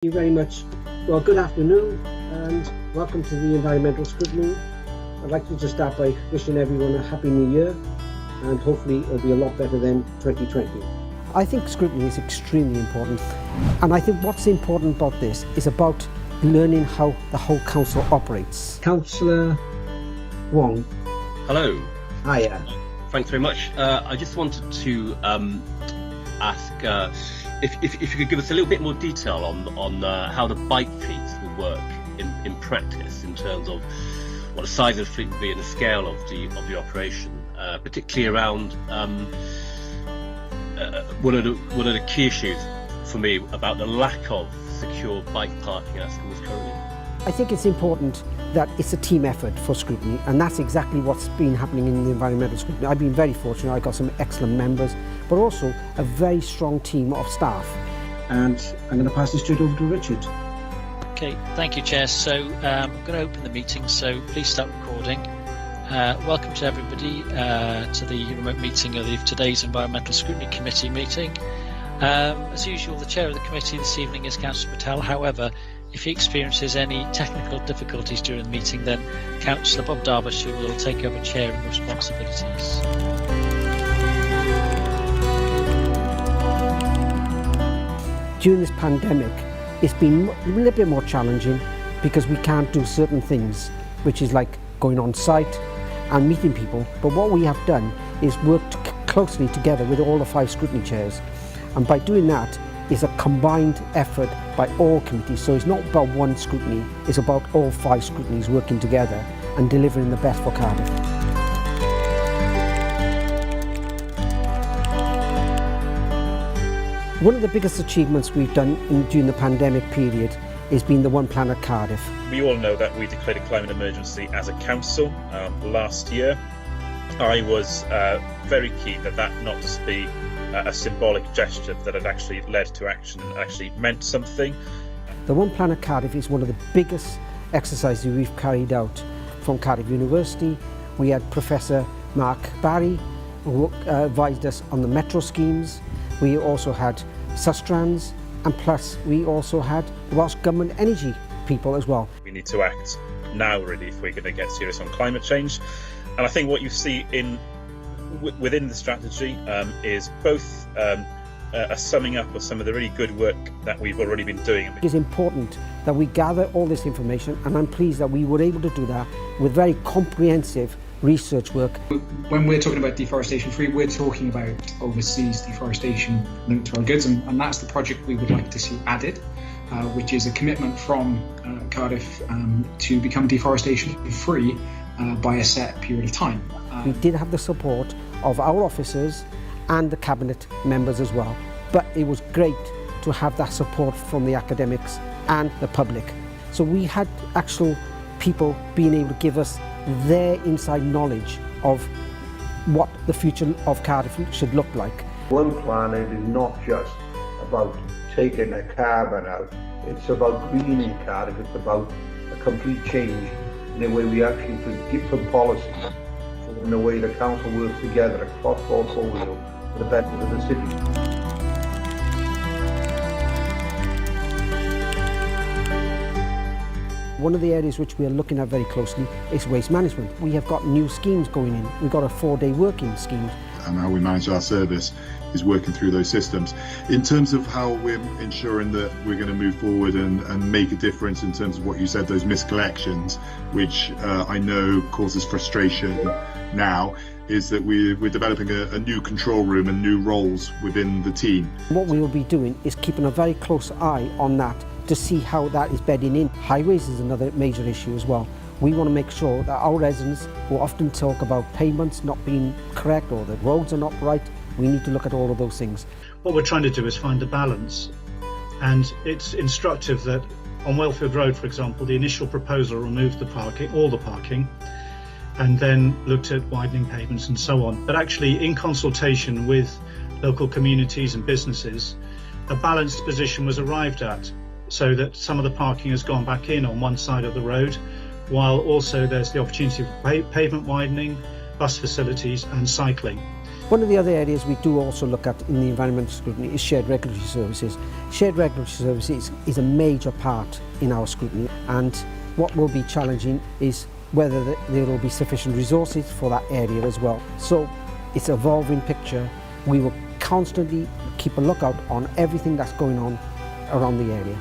Thank you very much. Well, good afternoon and welcome to the Environmental Scrutiny. I'd like to just start by wishing everyone a happy new year and hopefully it'll be a lot better than 2020. I think scrutiny is extremely important, and I think what's important about this is about learning how the whole council operates. Councillor Wong. Hello. Hiya. Thanks very much. I just wanted to ask if you could give us a little bit more detail on how the bike fleets will work in practice, in terms of what the size of the fleet will be and the scale of the operation, particularly around one of the key issues for me about the lack of secure bike parking at schools currently. I think it's important that it's a team effort for scrutiny, and that's exactly what's been happening in the environmental scrutiny. I've been very fortunate. I've got some excellent members, but also a very strong team of staff. And I'm going to pass this straight over to Richard. Okay, thank you, Chair. So I'm going to open the meeting, so please start recording. Welcome to everybody to the remote meeting of today's Environmental Scrutiny Committee meeting. As usual, the Chair of the committee this evening is Cllr Patel. However, if he experiences any technical difficulties during the meeting, then Councillor Bob Derbyshire will take over chairing responsibilities. During this pandemic, it's been a little bit more challenging because we can't do certain things, which is like going on site and meeting people. But what we have done is worked closely together with all the 5 scrutiny chairs. And by doing that, is a combined effort by all committees. So it's not about one scrutiny, it's about all 5 scrutinies working together and delivering the best for Cardiff. One of the biggest achievements we've done during the pandemic period has been the One Planet Cardiff. We all know that we declared a climate emergency as a council last year. I was very keen that not just be a symbolic gesture, that had actually led to action and actually meant something. The One Planet Cardiff is one of the biggest exercises we've carried out from Cardiff University. We had Professor Mark Barry, who advised us on the metro schemes. We also had Sustrans, and plus we also had the Welsh Government energy people as well. We need to act now, really, if we're going to get serious on climate change. And I think what you see within the strategy is both a summing up of some of the really good work that we've already been doing. It is important that we gather all this information, and I'm pleased that we were able to do that with very comprehensive research work. When we're talking about deforestation free, we're talking about overseas deforestation linked to our goods, and that's the project we would like to see added, which is a commitment from Cardiff to become deforestation free by a set period of time. We did have the support of our officers and the cabinet members as well, but it was great to have that support from the academics and the public. So we had actual people being able to give us their inside knowledge of what the future of Cardiff should look like. One Planet is not just about taking the carbon out, it's about greening Cardiff, it's about a complete change in the way we actually put different policies, in the way the council works together across portfolio for the benefit of the city. One of the areas which we are looking at very closely is waste management. We have got new schemes going in. We've got a 4-day working scheme. And how we manage our service is working through those systems. In terms of how we're ensuring that we're going to move forward and make a difference in terms of what you said, those miscollections, which I know causes frustration now, is that we're developing a new control room and new roles within the team. What we will be doing is keeping a very close eye on that to see how that is bedding in. Highways is another major issue as well. We want to make sure that our residents, who often talk about pavements not being correct or the roads are not right, we need to look at all of those things. What we're trying to do is find a balance, and it's instructive that on Wellfield Road, for example, the initial proposal removed the parking, all the parking, and then looked at widening pavements and so on. But actually, in consultation with local communities and businesses, a balanced position was arrived at, so that some of the parking has gone back in on one side of the road, while also there's the opportunity for pavement widening, bus facilities and cycling. One of the other areas we do also look at in the environmental scrutiny is shared regulatory services. Shared regulatory services is a major part in our scrutiny, and what will be challenging is whether there will be sufficient resources for that area as well. So it's an evolving picture. We will constantly keep a lookout on everything that's going on around the area.